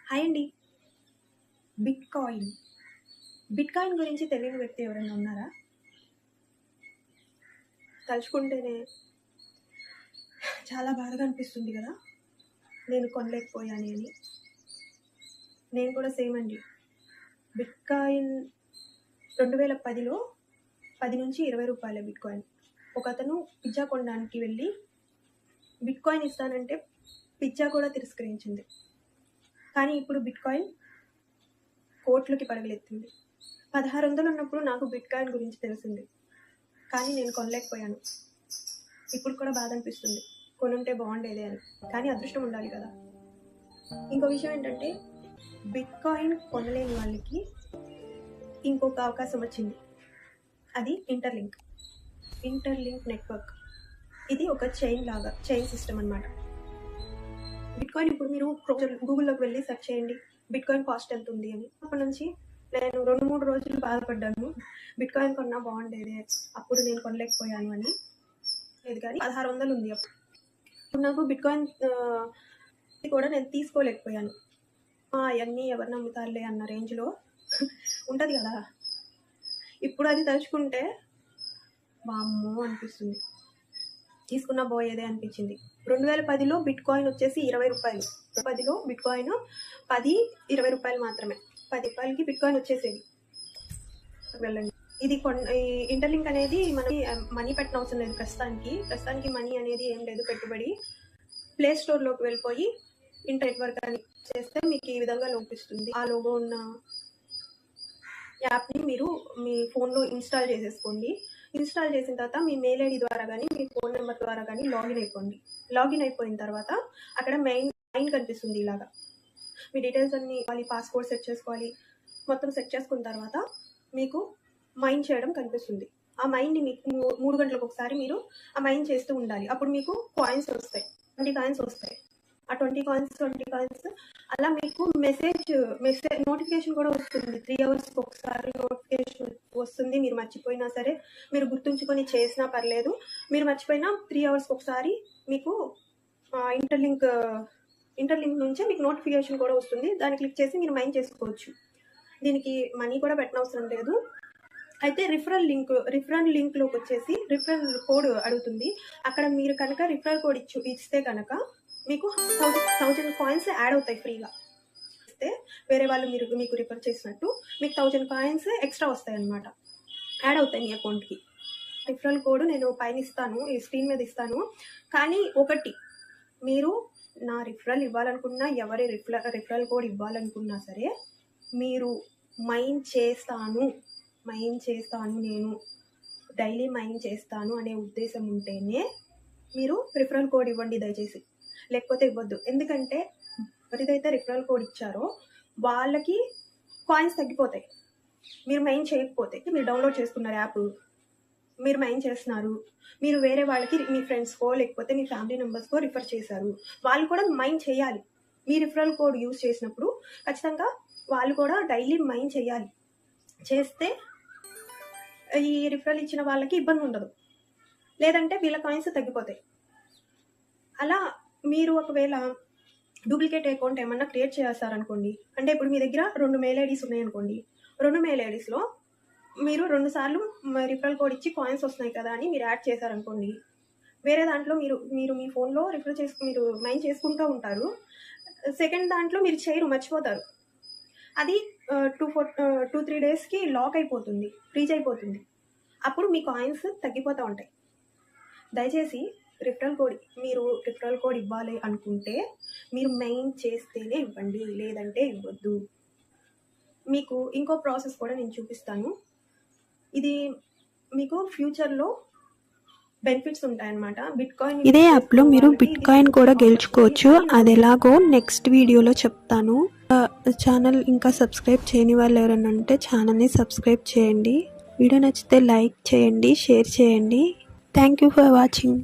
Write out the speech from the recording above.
Hi అండి. Bitcoin. Bitcoin గురించి తెలియని వ్యక్తి ఎవరైనా ఉన్నారా? తలుచుకుంటేనే చాలా బాధగా అనిపిస్తుంది కదా! నేను కొనలేకపోయానే అని. నేను కూడా సేమ్ అండి. బిట్‌కాయిన్ 2010లో 10-20 రూపాయలే బిట్‌కాయిన్. ఒకతను పిజ్జా కొనడానికి వెళ్ళి బిట్‌కాయిన్ ఇస్తానంటే పిజ్జా కూడా తిరస్కరించింది. కానీ ఇప్పుడు బిట్‌కాయిన్ కోట్లకి పరుగులెత్తింది. 1600 ఉన్నప్పుడు నాకు బిట్‌కాయిన్ గురించి తెలిసింది. కానీ నేను కొనలేకపోయాను. ఇప్పుడు కూడా బాధ అనిపిస్తుంది. కొనుంటే బాగుండేదే అని. కానీ అదృష్టం ఉండాలి కదా! ఇంకో విషయం ఏంటంటే బిట్‌కాయిన్ కొనలేని వాళ్ళకి ఇంకొక అవకాశం వచ్చింది. అది ఇంటర్లింక్ నెట్వర్క్. ఇది ఒక చైన్ సిస్టమ్ అనమాట. బిట్‌కాయిన్ ఇప్పుడు మీరు గూగుల్లోకి వెళ్ళి సెర్చ్ చేయండి, బిట్‌కాయిన్ కాస్ట్ ఎంత ఉంది అని. అప్పటి నుంచి నేను 2-3 రోజులు బాధపడ్డాను. బిట్‌కాయిన్ కొన్నా బాగుండేదే, అప్పుడు నేను కొనలేకపోయాను అని. లేదు కానీ 1600 ఉంది అప్పుడు. నాకు బిట్‌కాయిన్ కూడా నేను తీసుకోలేకపోయాను. అవన్నీ ఎవరు నమ్ముతారులే అన్న రేంజ్లో ఉంటుంది కదా. ఇప్పుడు అది తలుచుకుంటే వామ్మో అనిపిస్తుంది. తీసుకున్న పోయేదే అనిపించింది. 2010లో బిట్‌కాయిన్ వచ్చేసి 20 రూపాయలు. 2010లో బిట్‌కాయిన్ 10-20 రూపాయలు మాత్రమే. 10 రూపాయలకి బిట్‌కాయిన్ వచ్చేసేది. వెళ్ళండి. ఇది ఇంటర్లింక్ అనేది మనకి మనీ పెట్టిన అవసరం లేదు. ప్రస్తుతానికి మనీ అనేది ఏం లేదు, పెట్టుబడి. ప్లే స్టోర్లోకి వెళ్ళిపోయి నెట్వర్క్ అని చేస్తే మీకు ఈ విధంగా లోపిస్తుంది. ఆ లోగో ఉన్న యాప్ని మీరు మీ ఫోన్లో ఇన్స్టాల్ చేసేసుకోండి. ఇన్స్టాల్ చేసిన తర్వాత మీ మెయిల్ ఐడి ద్వారా కానీ మీ ఫోన్ నెంబర్ ద్వారా కానీ లాగిన్ అయిపోండి. లాగిన్ అయిపోయిన తర్వాత అక్కడ మెయిన్ కనిపిస్తుంది. ఇలాగా మీ డీటెయిల్స్ అన్ని పాస్వర్డ్ సెట్ చేసుకోవాలి. మొత్తం సెట్ చేసుకున్న తర్వాత మీకు మైన్ చేయడం కనిపిస్తుంది. ఆ మైన్ని మీకు 3 గంటలకు ఒకసారి మీరు ఆ మైన్ చేస్తూ ఉండాలి. అప్పుడు మీకు కాయిన్స్ వస్తాయి, 20 కాయిన్స్ వస్తాయి. ఆ 20 కాయిన్స్ అలా మీకు మెసేజ్ నోటిఫికేషన్ కూడా వస్తుంది. 3 అవర్స్కి ఒకసారి నోటిఫికేషన్ వస్తుంది. మీరు మర్చిపోయినా సరే, మీరు గుర్తుంచుకొని చేసినా పర్లేదు, మీరు మర్చిపోయినా 3 అవర్స్కి ఒకసారి మీకు ఇంటర్లింక్ నుంచే మీకు నోటిఫికేషన్ కూడా వస్తుంది. దాన్ని క్లిక్ చేసి మీరు మైన్ చేసుకోవచ్చు. దీనికి మనీ కూడా పెట్టనవసరం లేదు. అయితే రిఫరల్ లింక్లోకి వచ్చేసి రిఫరల్ కోడ్ అడుగుతుంది. అక్కడ మీరు కనుక రిఫరల్ కోడ్ ఇస్తే కనుక మీకు 1000 కాయిన్స్ యాడ్ అవుతాయి ఫ్రీగా. ఇస్తే వేరే వాళ్ళు మీకు రిఫర్ చేసినట్టు మీకు 1000 కాయిన్స్ ఎక్స్ట్రా వస్తాయి అన్నమాట, యాడ్ అవుతాయి మీ అకౌంట్కి. రిఫరల్ కోడ్ నేను పైన ఇస్తాను, ఈ స్క్రీన్ మీద ఇస్తాను. కానీ ఒకటి, మీరు నా రిఫరల్ ఇవ్వాలనుకున్నా, ఎవరి రిఫరల్ కోడ్ ఇవ్వాలనుకున్నా సరే, మీరు మైన్ చేస్తాను నేను డైలీ మైన్ చేస్తాను అనే ఉద్దేశం ఉంటేనే మీరు రిఫరల్ కోడ్ ఇవ్వండి దయచేసి. లేకపోతే ఇవ్వద్దు. ఎందుకంటే ఎవరిదైతే రిఫరల్ కోడ్ ఇచ్చారో వాళ్ళకి కాయిన్స్ తగ్గిపోతాయి. మీరు మైన్ చేయకపోతే, మీరు డౌన్లోడ్ చేసుకున్నారు యాప్, మీరు మైన్ చేస్తున్నారు, మీరు వేరే వాళ్ళకి మీ ఫ్రెండ్స్కో లేకపోతే మీ ఫ్యామిలీ మెంబర్స్కో రిఫర్ చేశారు, వాళ్ళు కూడా మైన్ చేయాలి. మీ రిఫరల్ కోడ్ యూజ్ చేసినప్పుడు ఖచ్చితంగా వాళ్ళు కూడా డైలీ మైన్ చేయాలి. చేస్తే ఈ రిఫరల్ ఇచ్చిన వాళ్ళకి ఇబ్బంది ఉండదు, లేదంటే వీళ్ళ కాయిన్స్ తగ్గిపోతాయి. అలా మీరు ఒకవేళ డూప్లికేట్ అకౌంట్ ఏమన్నా క్రియేట్ చేస్తారనుకోండి, అంటే ఇప్పుడు మీ దగ్గర 2 మెయిల్ ఐడీస్ ఉన్నాయనుకోండి, 2 మెయిల్ ఐడీస్లో మీరు 2 సార్లు రిఫరల్ కోడ్ ఇచ్చి కాయిన్స్ వస్తున్నాయి కదా అని మీరు యాడ్ చేశారనుకోండి, వేరే దాంట్లో మీరు మీ ఫోన్లో మీరు మైన్ చేసుకుంటూ ఉంటారు. సెకండ్ దాంట్లో మీరు చేయరు, మర్చిపోతారు. అది 2-3 డేస్కి లాక్ అయిపోతుంది, ఫ్రీజ్ అయిపోతుంది. అప్పుడు మీ కాయిన్స్ తగ్గిపోతూ ఉంటాయి. దయచేసి మీరు రిఫరల్ కోడ్ ఇవ్వాలి అనుకుంటే మీరు మైన్ చేస్తేనే ఇవ్వండి, లేదంటే ఇవ్వద్దు. మీకు ఇంకో ప్రాసెస్ కూడా నేను చూపిస్తాను. ఇది మీకు ఫ్యూచర్లో బెనిఫిట్స్ ఉంటాయన్నమాట. బిట్‌కాయిన్ ఇదే యాప్లో మీరు బిట్‌కాయిన్ కూడా గెలుచుకోవచ్చు. అది ఎలాగో నెక్స్ట్ వీడియోలో చెప్తాను. ఛానల్ ఇంకా సబ్స్క్రైబ్ చేయని వాళ్ళు ఎవరైనా ఉంటే ఛానల్ని సబ్స్క్రైబ్ చేయండి. వీడియో నచ్చితే లైక్ చేయండి, షేర్ చేయండి. Thank you for watching.